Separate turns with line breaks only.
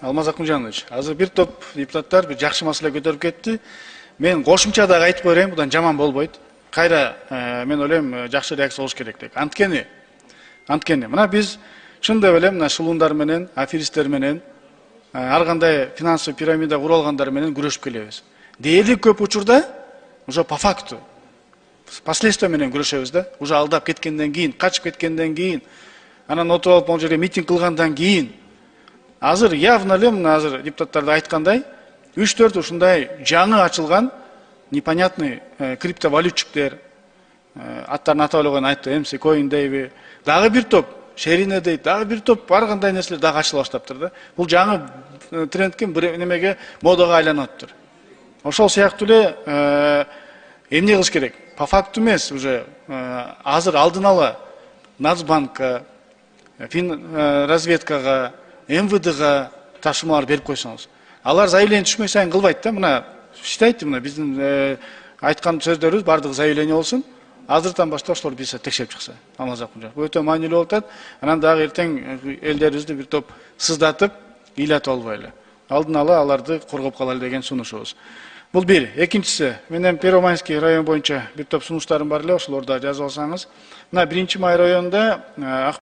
Алмаз Акмжанович, азыр бир топ депутаттар бир жакшы маселе көтөрүп кетти. Мен кошумча дагы айтып берейин, будан жаман болбойт. Кайра мен ойлойм жакшы реакция болуш керек деп. Анткени мына биз чындап эле мына шулундар менен, аферисттер менен, ар кандай финансовый пирамида куруп алгандар менен күрөшүп келебиз. Дээрлик көп учурда уже по факту последствия менен күрөшөбүз да. Уже алдап кеткенден кийин, качып кеткенден кийин, анан отуруп алып могу жерге митинг кылгандан кийин азыр явно эле мына азыр депутаттар да айткандай 3-4 ушундай жаңы ачылган непонятный криптовалютчиктер, аттарын атап эле айтты, MC Coin дейби, дагы бир топ Шерине дейт, дагы бир топ бар кандай нерселер дагы ачыла баштаптыр да. Бул жаңы трендке бир немеге модага айланып атыптыр. Ошол сыяктуу эле эмне кылыш керек? По факту эмес, уже азыр алдын ала Нацбанкка, разведкага, МВДга тапшырмалар берип койсоңуз. Алар заявление түшмөй сайын кылбайт да, мына иштейт, мына биздин айткан сөздөрүбүз бардыгы заявление болсун. Азыртан баштап ошолор биз текшерип чыкса. Алмаз Акмжанович, бул өтө маанилүү болуп атат. Анан дагы эртең элдерибизди бир топ сыздатып, ыйлатып албайлы. Алдын ала аларды коргоп калалы деген сунушубуз. Бул бир. Экинчиси, менин Первомайский район боюнча бир топ сунуштарым бар эле, ошолорду жазып алсаңыз. Мына 1 май районунда